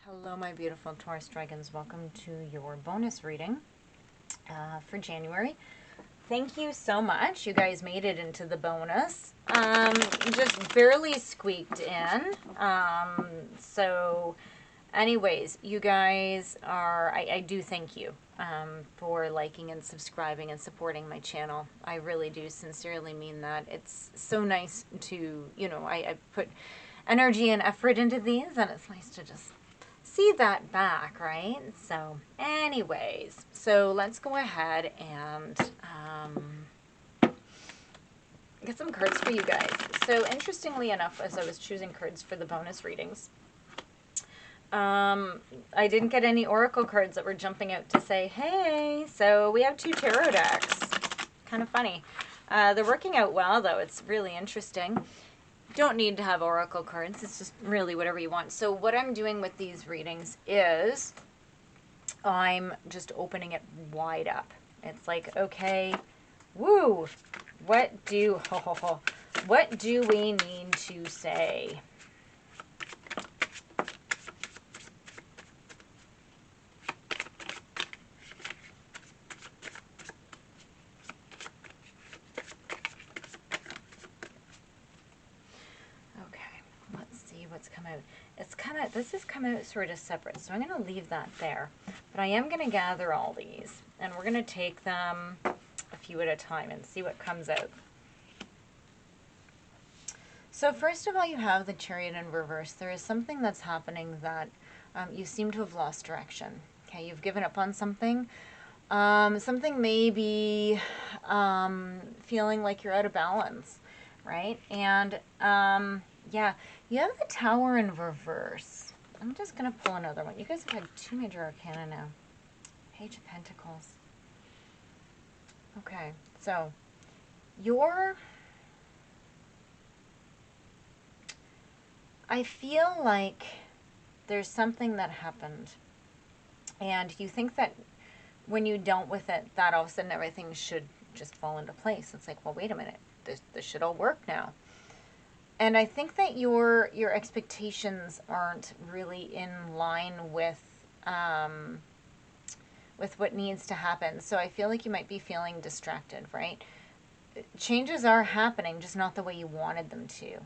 Hello, my beautiful Taurus dragons. Welcome to your bonus reading for January. Thank you so much. You guys made it into the bonus. Just barely squeaked in. So anyways, you guys are, I do thank you for liking and subscribing and supporting my channel. I really do sincerely mean that. It's so nice to, I put energy and effort into these, and it's nice to just see that back, right? So anyways, so let's go ahead and get some cards for you guys. So interestingly enough, as I was choosing cards for the bonus readings, I didn't get any oracle cards that were jumping out to say, hey, so we have 2 tarot decks. Kind of funny. They're working out well, though. It's really interesting. Don't need to have oracle cards. It's just really whatever you want. So what I'm doing with these readings is I'm just opening it wide up. It's like, okay, woo, what do we need to say? What's come out. It's come out, this has come out sort of separate, so I'm going to leave that there. But I am going to gather all these, and we're going to take them a few at a time and see what comes out. So first of all, you have the Chariot in reverse. There is something that's happening that you seem to have lost direction. Okay, you've given up on something. Something may be feeling like you're out of balance, right? And yeah, you have the Tower in reverse. I'm just going to pull another one. You guys have had 2 major arcana now. Page of Pentacles. Okay, so I feel like there's something that happened, and you think that when you dealt with it, that all of a sudden everything should just fall into place. It's like, well, wait a minute, this should all work now. And I think that your expectations aren't really in line with what needs to happen. So I feel like you might be feeling distracted, right? Changes are happening, just not the way you wanted them to.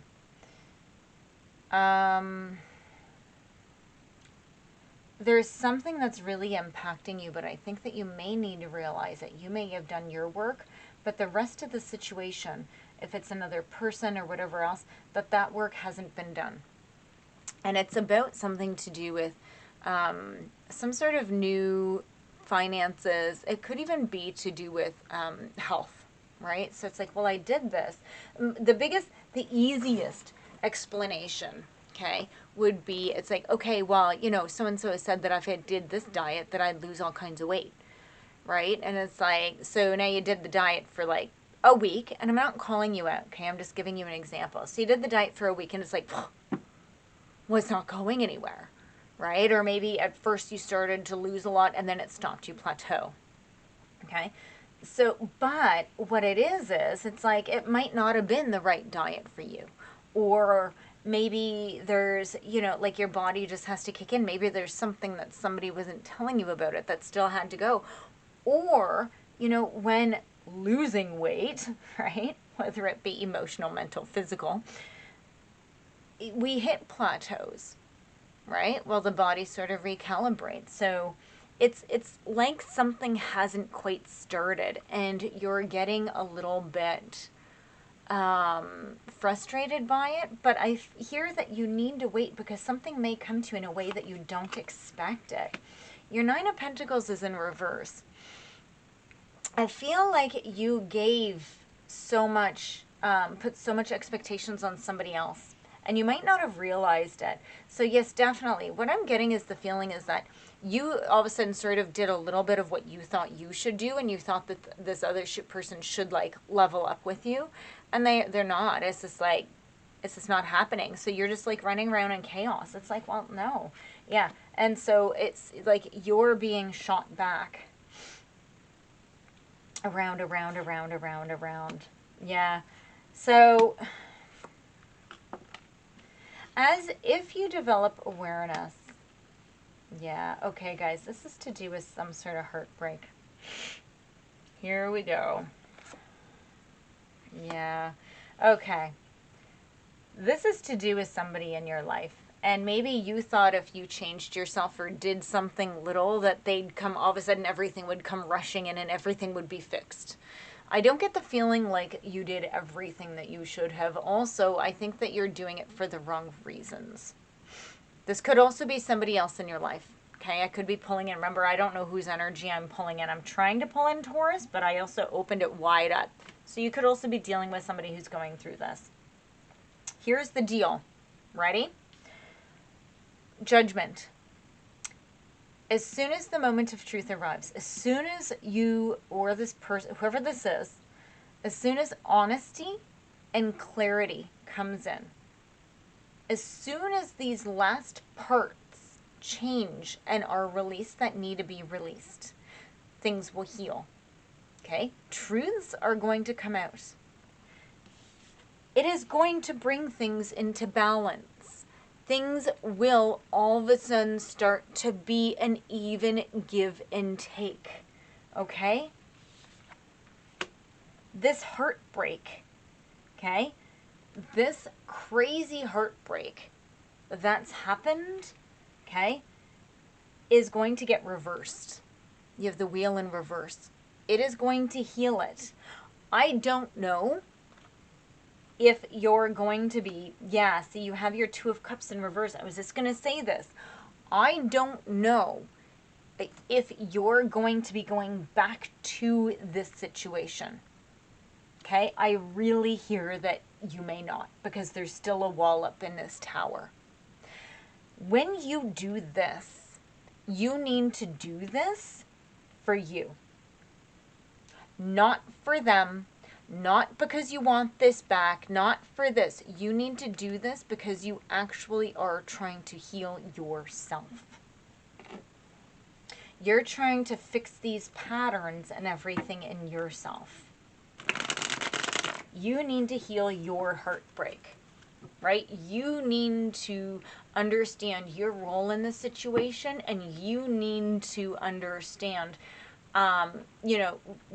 There's something that's really impacting you, but I think that you may need to realize that you may have done your work, but the rest of the situation, if it's another person or whatever else, that work hasn't been done. And it's about something to do with some sort of new finances. It could even be to do with health, right? So it's like, well, I did this. The easiest explanation, okay, would be, it's like, okay, well, so-and-so has said that if I did this diet, that I'd lose all kinds of weight, right? And it's like, so now you did the diet for like a week, and I'm not calling you out, okay? I'm just giving you an example. So you did the diet for a week, and it's like, well, it's not going anywhere, right? Or maybe at first you started to lose a lot, and then it stopped, you plateau, okay? So, but what it is, it's like, it might not have been the right diet for you. Or maybe there's, like your body just has to kick in. Maybe there's something that somebody wasn't telling you about it that still had to go. Or, when losing weight, right, whether it be emotional, mental, physical, we hit plateaus, right? Well, the body sort of recalibrates. So it's like something hasn't quite started, and you're getting a little bit frustrated by it, but I hear that you need to wait because something may come to you in a way that you don't expect it. Your 9 of Pentacles is in reverse. I feel like you gave so much, put so much expectations on somebody else, and you might not have realized it. So yes, definitely. What I'm getting is the feeling is that you all of a sudden sort of did a little bit of what you thought you should do, and you thought that this other person should like level up with you, and they're not. It's just like, it's just not happening. So you're just like running around in chaos. It's like, well, no. Yeah. And so it's like you're being shot back around. Yeah. So as if you develop awareness Yeah, okay, guys, this is to do with some sort of heartbreak. Here we go. Yeah, okay. This is to do with somebody in your life. And maybe you thought if you changed yourself or did something little that they'd come, all of a sudden everything would come rushing in and everything would be fixed. I don't get the feeling like you did everything that you should have. Also, I think that you're doing it for the wrong reasons. This could also be somebody else in your life. Okay, I could be pulling in. Remember, I don't know whose energy I'm pulling in. I'm trying to pull in Taurus, but I also opened it wide up. So you could also be dealing with somebody who's going through this. Here's the deal. Ready? Judgment. As soon as the moment of truth arrives, as soon as you or this person, whoever this is, as soon as honesty and clarity comes in, as soon as these last parts change and are released that need to be released, things will heal. Okay? Truths are going to come out. It is going to bring things into balance. Things will all of a sudden start to be an even give and take. Okay? This heartbreak, okay? This crazy heartbreak that's happened, okay, is going to get reversed. You have the wheel in reverse. It is going to heal it. I don't know if you're going to be, yeah, see, you have your Two of Cups in reverse. I was just going to say this. I don't know if you're going to be going back to this situation. Okay? I really hear that you may not, because there's still a wall up in this tower. When you do this, you need to do this for you. Not for them, not because you want this back, not for this. You need to do this because you actually are trying to heal yourself. You're trying to fix these patterns and everything in yourself. You need to heal your heartbreak, right? You need to understand your role in the situation, and you need to understand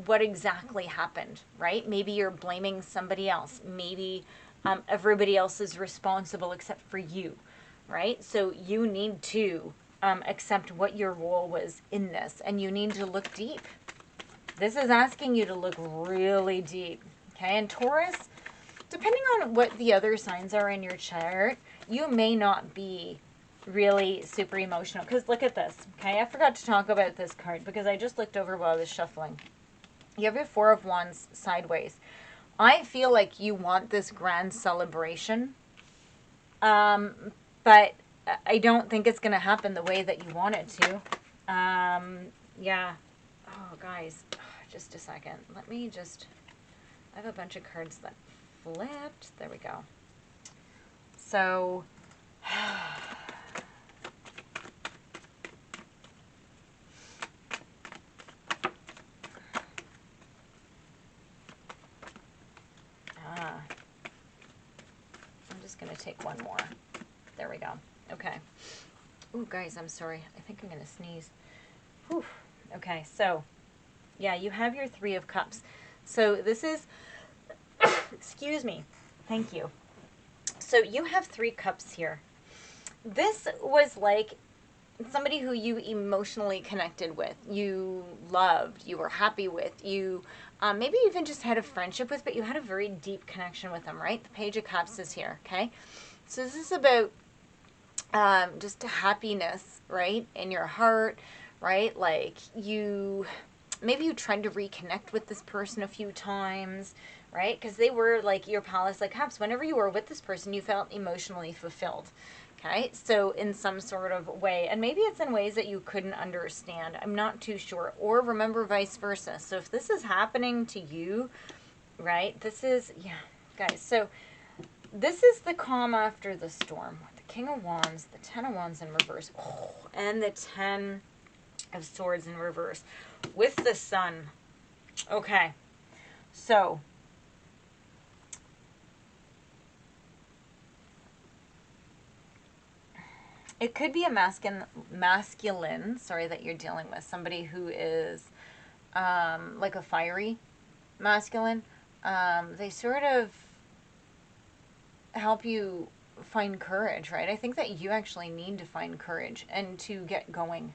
what exactly happened, right? Maybe you're blaming somebody else. Maybe everybody else is responsible except for you, right? So you need to accept what your role was in this, and you need to look deep. This is asking you to look really deep, okay? And Taurus, depending on what the other signs are in your chart, you may not be really super emotional. Because look at this, okay? I forgot to talk about this card because I just looked over while I was shuffling. You have your Four of Wands sideways. I feel like you want this grand celebration, but I don't think it's going to happen the way that you want it to. Yeah. Oh, guys, just a second. Let me just... I have a bunch of cards that flipped. There we go. So... I'm just going to take one more. There we go. Okay. Ooh, guys, I'm sorry. I think I'm going to sneeze. Whew. Okay, so, yeah, you have your Three of Cups. So this is, excuse me. Thank you. So you have 3 cups here. This was like somebody who you emotionally connected with, you loved, you were happy with, you maybe even just had a friendship with, but you had a very deep connection with them, right? The Page of Cups is here, okay? So this is about just happiness, right? In your heart, right? Like maybe you tried to reconnect with this person a few times, right? Because they were like your Palace like Cups. Whenever you were with this person, you felt emotionally fulfilled. Okay, so in some sort of way, and maybe it's in ways that you couldn't understand. I'm not too sure. Or remember vice versa. So if this is happening to you, right, this is, yeah, guys, so this is the calm after the storm. The King of Wands, the Ten of Wands in reverse, and the Ten of Swords in reverse with the Sun. Okay, so It could be a masculine, sorry, that you're dealing with. Somebody who is like a fiery masculine. They sort of help you find courage, right? I think that you actually need to find courage and to get going,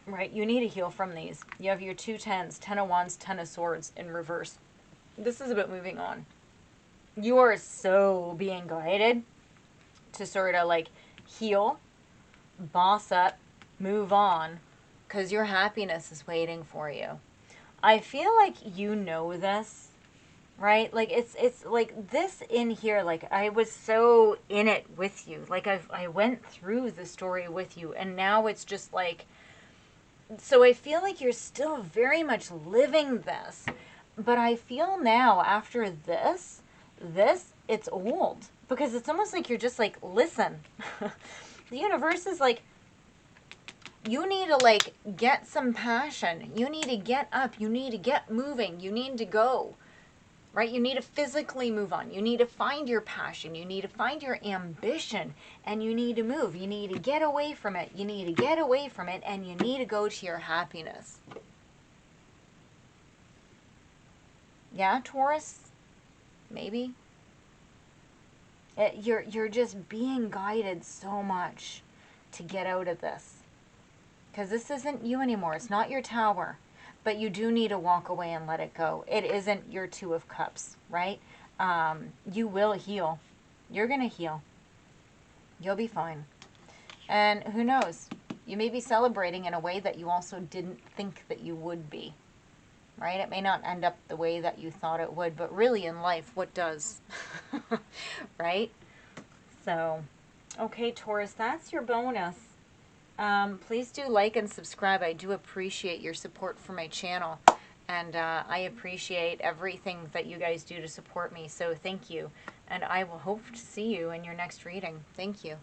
right? You need to heal from these. You have your 2 tens, 10 of wands, 10 of swords in reverse. This is about moving on. You are so being guided to sort of like heal, boss up, move on, because your happiness is waiting for you. I feel like you know this, right? Like it's like this in here, like I was so in it with you. Like I went through the story with you, and now it's just like, so I feel like you're still very much living this. But I feel now after this, it's old. Because it's almost like you're just like, listen. The universe is like, you need to like get some passion. You need to get up. You need to get moving. You need to go. Right? You need to physically move on. You need to find your passion. You need to find your ambition. And you need to move. You need to get away from it. You need to get away from it. And you need to go to your happiness. Yeah, Taurus? Maybe. You're just being guided so much to get out of this. Because this isn't you anymore. It's not your tower. But you do need to walk away and let it go. It isn't your 2 of cups, right? You will heal. You're going to heal. You'll be fine. And who knows? You may be celebrating in a way that you also didn't think that you would be. Right? It may not end up the way that you thought it would, but really in life, what does? Right? So, okay, Taurus, that's your bonus. Please do like and subscribe. I do appreciate your support for my channel. And I appreciate everything that you guys do to support me. So thank you. And I will hope to see you in your next reading. Thank you.